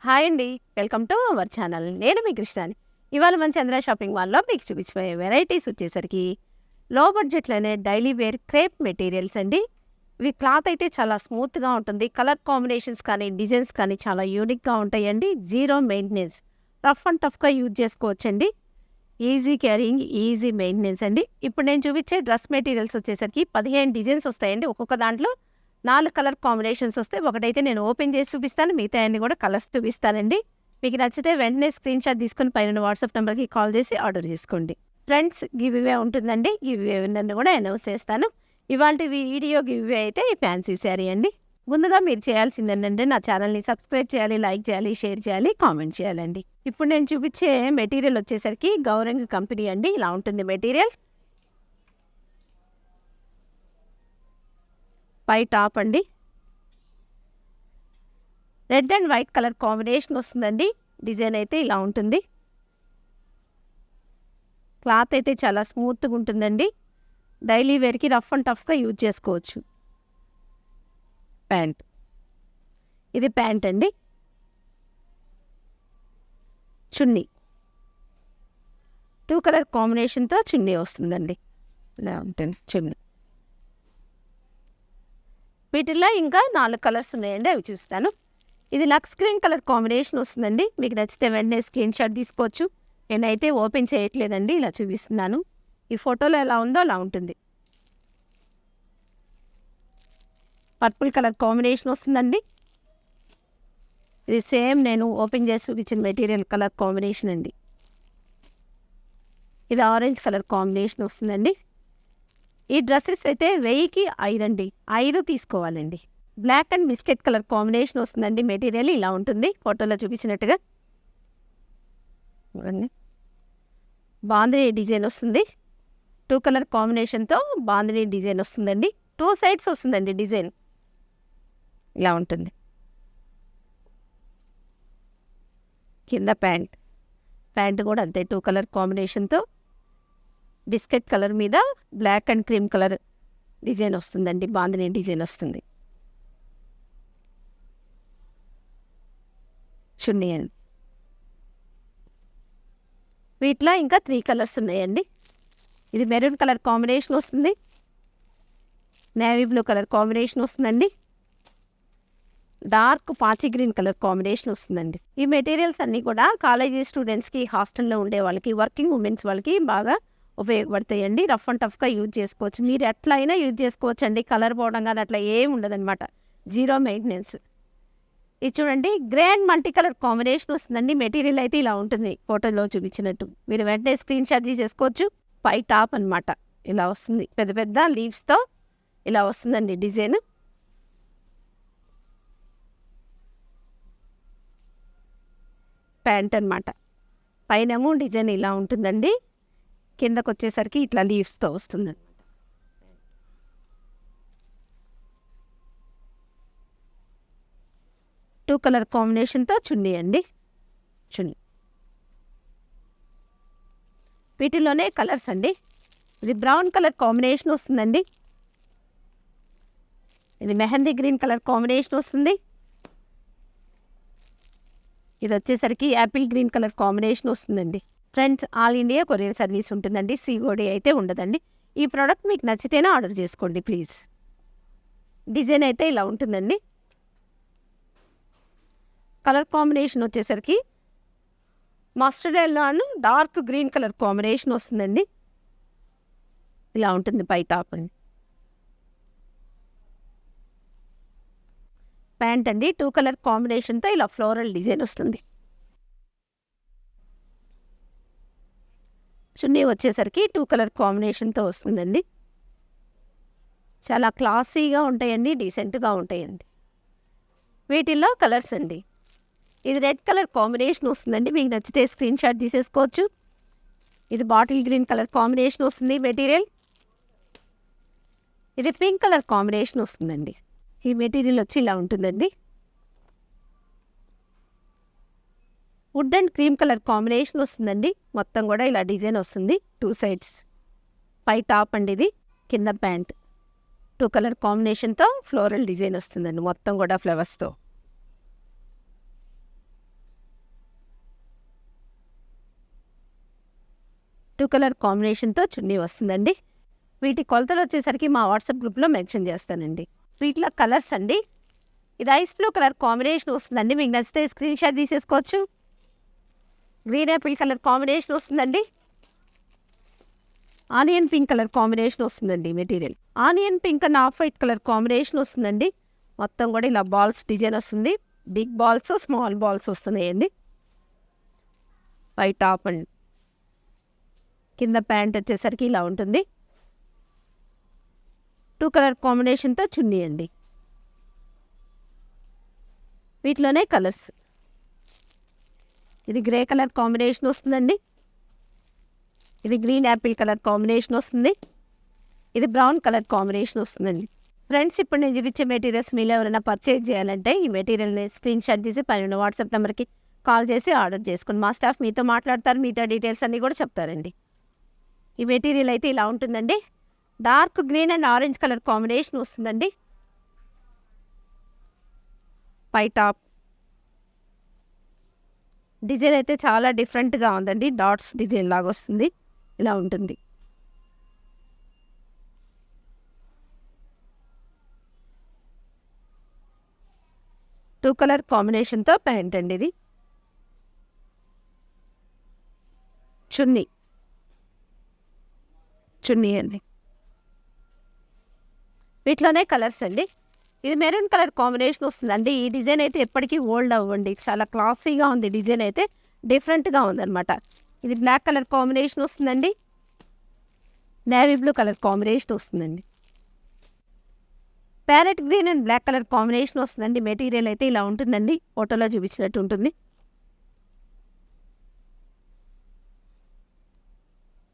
Hi అండి. Welcome to our channel. నేను మీ కృష్ణాని. ఇవాళ మన చంద్ర షాపింగ్ మాల్‌లో మీకు చూపించబోయే వెరైటీస్ వచ్చేసరికి లో బడ్జెట్‌లోనే డైలీ వేర్ క్రేప్ మెటీరియల్స్ అండి. ఇవి క్లాత్ అయితే చాలా స్మూత్‌గా ఉంటుంది. కలర్ కాంబినేషన్స్ కానీ, డిజైన్స్ కానీ చాలా యూనిక్‌గా ఉంటాయండి. Zero maintenance. రఫ్ అండ్ టఫ్‌గా యూజ్ చేసుకోవచ్చండి. ఈజీ క్యారింగ్, ఈజీ మెయింటెనెన్స్ అండి. ఇప్పుడు నేను చూపించే డ్రెస్ మెటీరియల్స్ వచ్చేసరికి 15 డిజైన్స్ వస్తాయండి. ఒక్కొక్క దాంట్లో 4 కలర్ కాంబినేషన్స్ వస్తాయి. ఒకటైతే నేను ఓపెన్ చేసి చూపిస్తాను. మిగతాయన్నీ కూడా కలర్స్ చూపిస్తానండి. మీకు నచ్చితే వెంటనే స్క్రీన్ షాట్ తీసుకొని పైన వాట్సాప్ నెంబర్‌కి కాల్ చేసి ఆర్డర్ చేసుకోండి. ఫ్రెండ్స్ గివ్ అవే ఉంటుందండి. గివ్ అవే విన్నర్‌ని కూడా అనౌన్స్ చేస్తాను. ఇవాల్టి వీడియో గివ్ అవే అయితే ఈ ఫ్యాన్సీ శారీ అండి. ముందుగా మీరు చేయాల్సిందేంటంటే నా ఛానల్‌ని సబ్స్క్రైబ్ చేయాలి, లైక్ చేయాలి, షేర్ చేయాలి, కామెంట్ చేయాలండి. ఇప్పుడు నేను చూపించే మెటీరియల్ వచ్చేసరికి గౌరంగ్ కంపెనీ అండి. ఇలా ఉంటుంది మెటీరియల్. పై టాప్ అండి. Red and white colour combination వస్తుందండి. డిజైన్ అయితే ఇలా ఉంటుంది. క్లాత్ అయితే చాలా స్మూత్‌గా ఉంటుందండి. డైలీ వేర్‌కి రఫ్ అండ్ టఫ్‌గా యూజ్ చేసుకోవచ్చు. ప్యాంట్. ఇది ప్యాంట్ అండి. చున్నీ. 2 కలర్ కాంబినేషన్‌తో చున్నీ వస్తుందండి. ఇలా ఉంటుంది చున్నీ. వీటిల్లో ఇంకా 4 కలర్స్ ఉన్నాయండి. అవి చూస్తాను. ఇది లక్స్ గ్రీన్ కలర్ కాంబినేషన్ వస్తుందండి. మీకు నచ్చితే వెంటనే స్క్రీన్ షాట్ తీసుకోవచ్చు. నేనైతే ఓపెన్ చేయట్లేదండి. ఇలా చూపిస్తున్నాను. ఈ ఫోటోలో ఎలా ఉందో అలా ఉంటుంది. పర్పుల్ కలర్ కాంబినేషన్ వస్తుందండి. ఇది సేమ్ నేను ఓపెన్ చేసి చూపించిన మెటీరియల్ కలర్ కాంబినేషన్ అండి. ఇది ఆరెంజ్ కలర్ కాంబినేషన్ వస్తుందండి. ఈ డ్రెస్సెస్ అయితే 1000కి 5 అండి. 5 తీసుకోవాలండి. Black and biscuit colour combination వస్తుందండి. మెటీరియల్ ఇలా ఉంటుంది ఫోటోలో చూపించినట్టుగా. బాందిని డిజైన్ వస్తుంది. 2 కలర్ కాంబినేషన్తో బాందిని డిజైన్ వస్తుందండి. 2 సైడ్స్ వస్తుందండి డిజైన్. ఇలా ఉంటుంది. కింద ప్యాంట్. ప్యాంట్ కూడా అంతే 2 కలర్ కాంబినేషన్తో బిస్కెట్ కలర్ మీద black and cream colour design వస్తుందండి. బాందిని డిజైన్ వస్తుంది. చున్నీ అండి. వీటిలో ఇంకా 3 కలర్స్ ఉన్నాయండి. ఇది మెరూన్ కలర్ కాంబినేషన్ వస్తుంది. నేవీ బ్లూ కలర్ కాంబినేషన్ వస్తుందండి. డార్క్ పాచి గ్రీన్ కలర్ కాంబినేషన్ వస్తుందండి. ఈ మెటీరియల్స్ అన్నీ కూడా కాలేజీ స్టూడెంట్స్కి, హాస్టల్లో ఉండే వాళ్ళకి, వర్కింగ్ ఉమెన్స్ వాళ్ళకి బాగా ఉపయోగపడతాయండి. రఫ్ అండ్ టఫ్గా యూజ్ చేసుకోవచ్చు. మీరు ఎట్లా అయినా యూజ్ చేసుకోవచ్చు అండి. కలర్ పోవడం కానీ అట్లా ఏమి ఉండదన్నమాట. Zero maintenance. ఇది చూడండి, grey and multi colour combination వస్తుందండి. మెటీరియల్ అయితే ఇలా ఉంటుంది ఫోటోలో చూపించినట్టు. మీరు వెంటనే స్క్రీన్ షాట్ తీసేసుకోవచ్చు. పై టాప్ అనమాట ఇలా వస్తుంది. పెద్ద పెద్ద లీవ్స్తో ఇలా వస్తుందండి డిజైన్. ప్యాంట్ అనమాట. పైనేమో డిజైన్ ఇలా ఉంటుందండి. కిందకు వచ్చేసరికి ఇట్లా లీవ్స్తో వస్తుందండి. 2 కలర్ కాంబినేషన్తో చున్నీ అండి. చున్నీ. వీటిలోనే కలర్స్ అండి. ఇది బ్రౌన్ కలర్ కాంబినేషన్ వస్తుందండి. ఇది మెహందీ గ్రీన్ కలర్ కాంబినేషన్ వస్తుంది. ఇది వచ్చేసరికి యాపిల్ గ్రీన్ కలర్ కాంబినేషన్ వస్తుందండి. Friends, all India courier service ఉంటుందండి. సిఓడి అయితే ఉండదండి. ఈ ప్రోడక్ట్ మీకు నచ్చితేనే ఆర్డర్ చేసుకోండి ప్లీజ్. డిజైన్ అయితే ఇలా ఉంటుందండి. కలర్ కాంబినేషన్ వచ్చేసరికి మస్టర్డ్ ఎల్లోను డార్క్ గ్రీన్ కలర్ కాంబినేషన్ వస్తుందండి. ఇలా ఉంటుంది పై టాప్ అండి. ప్యాంట్ అండి 2 కలర్ కాంబినేషన్తో ఇలా ఫ్లోరల్ డిజైన్ వస్తుంది. చున్నీ వచ్చేసరికి 2 కలర్ కాంబినేషన్తో వస్తుందండి. చాలా క్లాసీగా ఉంటాయండి, డీసెంట్గా ఉంటాయండి. వీటిల్లో కలర్స్ అండి. ఇది రెడ్ కలర్ కాంబినేషన్ వస్తుందండి. మీకు నచ్చితే స్క్రీన్ షాట్ తీసేసుకోవచ్చు. ఇది బాటిల్ గ్రీన్ కలర్ కాంబినేషన్ వస్తుంది మెటీరియల్. ఇది పింక్ కలర్ కాంబినేషన్ వస్తుందండి. ఈ మెటీరియల్ వచ్చి ఇలా ఉంటుందండి. Wood and cream colour combination వస్తుందండి. మొత్తం కూడా ఇలా డిజైన్ వస్తుంది 2 సైడ్స్. పై టాప్ అండి ఇది. కింద ప్యాంట్. 2 కలర్ కాంబినేషన్తో ఫ్లోరల్ డిజైన్ వస్తుందండి. మొత్తం కూడా ఫ్లవర్స్తో. 2 కలర్ కాంబినేషన్తో చున్నీ వస్తుందండి. వీటి కొలతలు వచ్చేసరికి మా వాట్సాప్ గ్రూప్లో మెన్షన్ చేస్తానండి. వీటిలో కలర్స్ అండి, ఇది ఐస్ బ్లూ కలర్ కాంబినేషన్ వస్తుందండి. మీకు నచ్చితే స్క్రీన్ షాట్ తీసేసుకోవచ్చు. గ్రీన్ యాపిల్ కలర్ కాంబినేషన్ వస్తుందండి. ఆనియన్ పింక్ కలర్ కాంబినేషన్ వస్తుందండి. Material onion pink and off white colour combination వస్తుందండి. మొత్తం కూడా ఇలా బాల్స్ డిజైన్ వస్తుంది. బిగ్ బాల్స్, స్మాల్ బాల్స్ వస్తున్నాయండి. వైట్ టాప్ అండి, కింద ప్యాంట్ వచ్చేసరికి ఇలా ఉంటుంది. 2 కలర్ కాంబినేషన్తో చున్నీ అండి. వీటిలోనే కలర్స్, ఇది గ్రే కలర్ కాంబినేషన్ వస్తుందండి. ఇది గ్రీన్ యాపిల్ కలర్ కాంబినేషన్ వస్తుంది. ఇది బ్రౌన్ కలర్ కాంబినేషన్ వస్తుందండి. ఫ్రెండ్స్, ఇప్పుడు నేను చూపించే మెటీరియల్స్ మీరు ఎవరైనా పర్చేజ్ చేయాలంటే ఈ మెటీరియల్ని స్క్రీన్ షాట్ తీసి పైన వాట్సాప్ నెంబర్కి కాల్ చేసి ఆర్డర్ చేసుకుని మా స్టాఫ్ మీతో మాట్లాడతారు. మీతో డీటెయిల్స్ అన్నీ కూడా చెప్తారండి. ఈ మెటీరియల్ అయితే ఇలా ఉంటుందండి. Dark green and orange colour combination వస్తుందండి. పై టాప్ డిజైన్ అయితే చాలా డిఫరెంట్గా ఉందండి. డాట్స్ డిజైన్ లాగా వస్తుంది, ఇలా ఉంటుంది. టూ కలర్ కాంబినేషన్తో ప్యాంట్ అండి. ఇది చున్నీ అండి. వీటిలోనే కలర్స్ అండి. ఇది మెరూన్ కలర్ కాంబినేషన్ వస్తుందండి. ఈ డిజైన్ అయితే ఎప్పటికీ ఓల్డ్ అవ్వండి, చాలా క్లాసీగా ఉంది. డిజైన్ అయితే డిఫరెంట్గా ఉందన్నమాట. ఇది బ్లాక్ కలర్ కాంబినేషన్ వస్తుందండి. నేవీ బ్లూ కలర్ కాంబినేషన్ వస్తుందండి. Parrot green and black colour combination వస్తుందండి. మెటీరియల్ అయితే ఇలా ఉంటుందండి, ఫోటోలో చూపించినట్టు ఉంటుంది.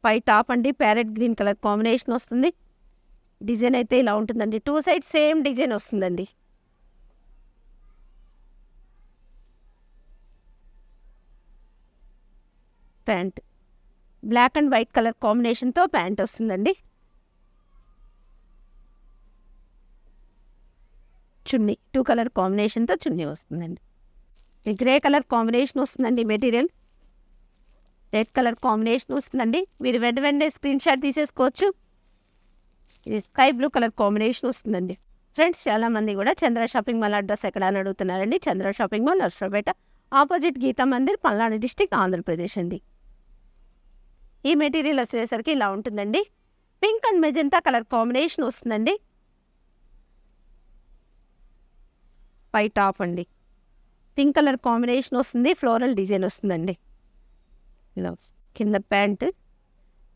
పై టాప్ అండి, ప్యారెట్ గ్రీన్ కలర్ కాంబినేషన్ వస్తుంది. డిజైన్ అయితే ఇలా ఉంటుందండి. 2 సైడ్ సేమ్ డిజైన్ వస్తుందండి. Pant black and white colour కాంబినేషన్తో ప్యాంట్ వస్తుందండి. చున్నీ 2 కలర్ కాంబినేషన్తో చున్నీ వస్తుందండి. గ్రే కలర్ కాంబినేషన్ వస్తుందండి. మెటీరియల్ రెడ్ కలర్ కాంబినేషన్ వస్తుందండి. మీరు వెంటనే స్క్రీన్ షాట్ తీసేసుకోవచ్చు. ఇది స్కై బ్లూ కలర్ కాంబినేషన్ వస్తుందండి. ఫ్రెండ్స్, చాలామంది కూడా చంద్ర షాపింగ్ మాల్ అడ్రస్ ఎక్కడ అని అడుగుతున్నారండి. Chandra shopping mall, Narasaraopet, opposite Geeta Mandir, Palnadu district, Andhra Pradesh అండి. ఈ మెటీరియల్ వచ్చేసరికి ఇలా ఉంటుందండి. Pink and magenta colour combination వస్తుందండి. పై టాప్ అండి, పింక్ కలర్ కాంబినేషన్ వస్తుంది. ఫ్లోరల్ డిజైన్ వస్తుందండి. ఇలా కింద pant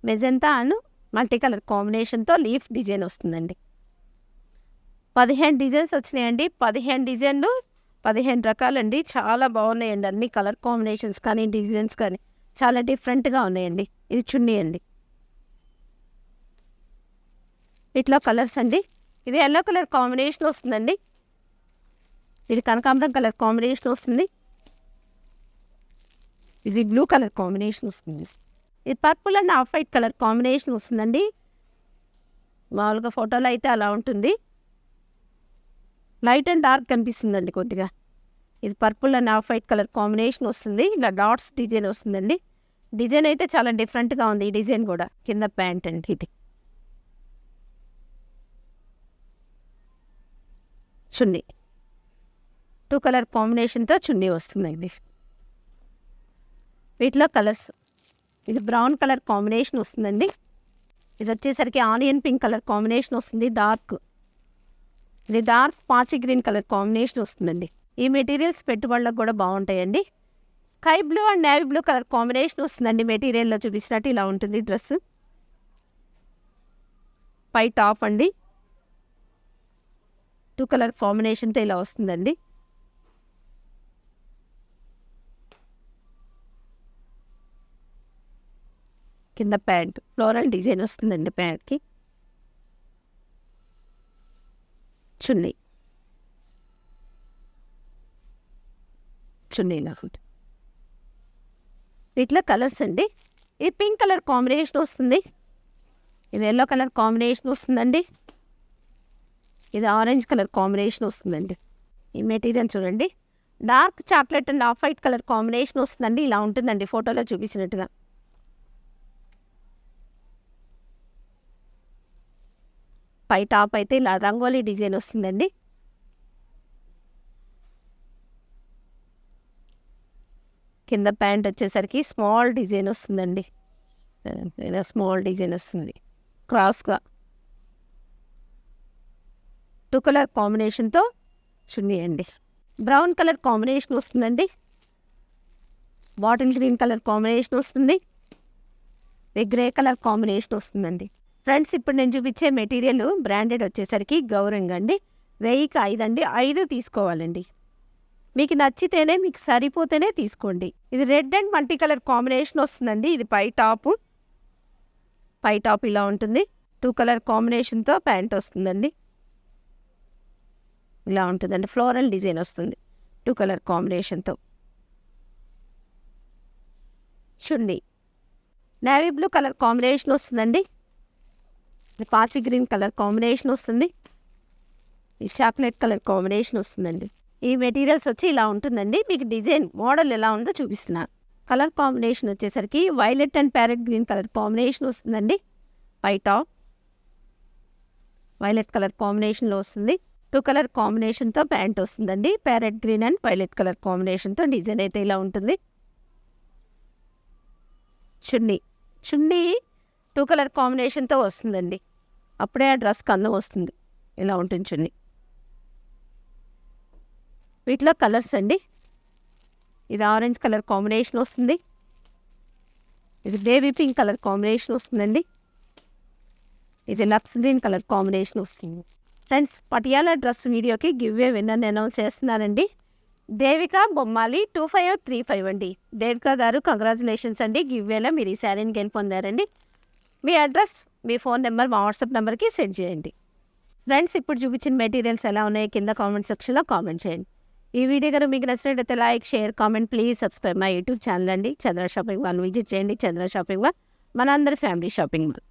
magenta and multi colour కాంబినేషన్తో లీఫ్ డిజైన్ వస్తుందండి. 15 డిజైన్స్ వచ్చినాయండి. 15 డిజైన్లు 15 రకాలండి. చాలా బాగున్నాయండి. అన్ని కలర్ కాంబినేషన్స్ కానీ డిజైన్స్ కానీ చాలా డిఫరెంట్గా ఉన్నాయండి. ఇది చున్నీ అండి. ఇట్లా కలర్స్ అండి. ఇది ఎల్లో కలర్ కాంబినేషన్ వస్తుందండి. ఇది కనకాంబరం కలర్ కాంబినేషన్ వస్తుంది. ఇది బ్లూ కలర్ కాంబినేషన్ వస్తుంది. ఇది purple and off white colour combination వస్తుందండి. మామూలుగా ఫోటోలో అయితే అలా ఉంటుంది. లైట్ అండ్ డార్క్ కనిపిస్తుందండి కొద్దిగా. ఇది purple and off white colour combination వస్తుంది. ఇలా డాట్స్ డిజైన్ వస్తుందండి. డిజైన్ అయితే చాలా డిఫరెంట్గా ఉంది. ఈ డిజైన్ కూడా కింద ప్యాంట్ అండి. ఇది చున్నీ 2 కలర్ కాంబినేషన్తో చున్నీ వస్తుందండి. వీటిలో కలర్స్, ఇది బ్రౌన్ కలర్ కాంబినేషన్ వస్తుందండి. ఇది వచ్చేసరికి ఆనియన్ పింక్ కలర్ కాంబినేషన్ వస్తుంది. ఇది డార్క్ పాచి గ్రీన్ కలర్ కాంబినేషన్ వస్తుందండి. ఈ మెటీరియల్స్ పెట్టుబడులకు కూడా బాగుంటాయండి. Sky blue and navy blue colour combination వస్తుందండి. మెటీరియల్లో చూపించినట్టు ఇలా ఉంటుంది డ్రెస్. పై టాప్ అండి, 2 కలర్ కాంబినేషన్తో ఇలా వస్తుందండి. కింద ప్యాంట్ ఫ్లోరల్ డిజైన్ వస్తుందండి. ప్యాంట్కి చున్నీలా ఫుడ్. వీటిలో కలర్స్ అండి. ఇది పింక్ కలర్ కాంబినేషన్ వస్తుంది. ఇది ఎల్లో కలర్ కాంబినేషన్ వస్తుందండి. ఇది ఆరెంజ్ కలర్ కాంబినేషన్ వస్తుందండి. ఈ మెటీరియల్ చూడండి, dark chocolate and off white colour combination వస్తుందండి. ఇలా ఉంటుందండి ఫోటోలో చూపించినట్టుగా. పై టాప్ అయితే ఇలా రంగోలీ డిజైన్ వస్తుందండి. కింద ప్యాంట్ వచ్చేసరికి స్మాల్ డిజైన్ వస్తుందండి. ఇలా స్మాల్ డిజైన్ వస్తుంది క్రాస్గా. 2 కలర్ కాంబినేషన్తో చున్నీ అండి. బ్రౌన్ కలర్ కాంబినేషన్ వస్తుందండి. బాటిల్ గ్రీన్ కలర్ కాంబినేషన్ వస్తుంది. గ్రే కలర్ కాంబినేషన్ వస్తుందండి. ఫ్రెండ్స్, ఇప్పుడు నేను చూపించే మెటీరియల్ బ్రాండెడ్ వచ్చేసరికి గౌరంగా అండి. 1000కి 5 అండి. 5 తీసుకోవాలండి. మీకు నచ్చితేనే, మీకు సరిపోతేనే తీసుకోండి. ఇది red and multi colour combination వస్తుందండి. ఇది పై టాప్ ఇలా ఉంటుంది. 2 కలర్ కాంబినేషన్తో ప్యాంట్ వస్తుందండి. ఇలా ఉంటుందండి. ఫ్లోరల్ డిజైన్ వస్తుంది 2 కలర్ కాంబినేషన్తో. చున్నీ నేవీ బ్లూ కలర్ కాంబినేషన్ వస్తుందండి. పాచి గ్రీన్ కలర్ కాంబినేషన్ వస్తుంది. ఈ చాక్లెట్ కలర్ కాంబినేషన్ వస్తుందండి. ఈ మెటీరియల్స్ వచ్చి ఇలా ఉంటుందండి. మీకు డిజైన్ మోడల్ ఎలా ఉందో చూపిస్తున్నా. కలర్ కాంబినేషన్ వచ్చేసరికి violet and parrot green colour combination వస్తుందండి. పై టాప్ వైలెట్ కలర్ కాంబినేషన్లో వస్తుంది. 2 కలర్ కాంబినేషన్తో ప్యాంట్ వస్తుందండి. Parrot green and violet colour కాంబినేషన్తో డిజైన్ అయితే ఇలా ఉంటుంది. చున్నీ 2 కలర్ కాంబినేషన్తో వస్తుందండి. అప్పుడే ఆ డ్రెస్కి అందం వస్తుంది. ఇలా ఉంటుంది చున్నీ. వీటిలో కలర్స్ అండి. ఇది ఆరెంజ్ కలర్ కాంబినేషన్ వస్తుంది. ఇది బేబీ పింక్ కలర్ కాంబినేషన్ వస్తుందండి. ఇది లక్స్ గ్రీన్ కలర్ కాంబినేషన్ వస్తుంది. ఫ్రెండ్స్, పటియాలా డ్రెస్ వీడియోకి గివ్ వే విన్నర్ని అనౌన్స్ చేస్తున్నానండి. దేవిక బొమ్మాలి 2535 అండి. దేవిక గారు కంగ్రాచులేషన్స్ అండి. గివ్ వేలో మీరు ఈ శారీని గెలుపొందారండి. మీ అడ్రస్, మీ ఫోన్ నెంబర్ మా వాట్సాప్ నెంబర్కి సెండ్ చేయండి. ఫ్రెండ్స్, ఇప్పుడు చూపించిన మెటీరియల్స్ ఎలా ఉన్నాయో కింద కామెంట్ సెక్షన్లో కామెంట్ చేయండి. ఈ వీడియో కనుక మీకు నచ్చినట్లయితే like, share, comment, please subscribe my YouTube channel అండి. చంద్ర షాపింగ్ మాల్ విజిట్ చేయండి. చంద్ర షాపింగ్ మాల్ మనందరి ఫ్యామిలీ షాపింగ్ మాల్.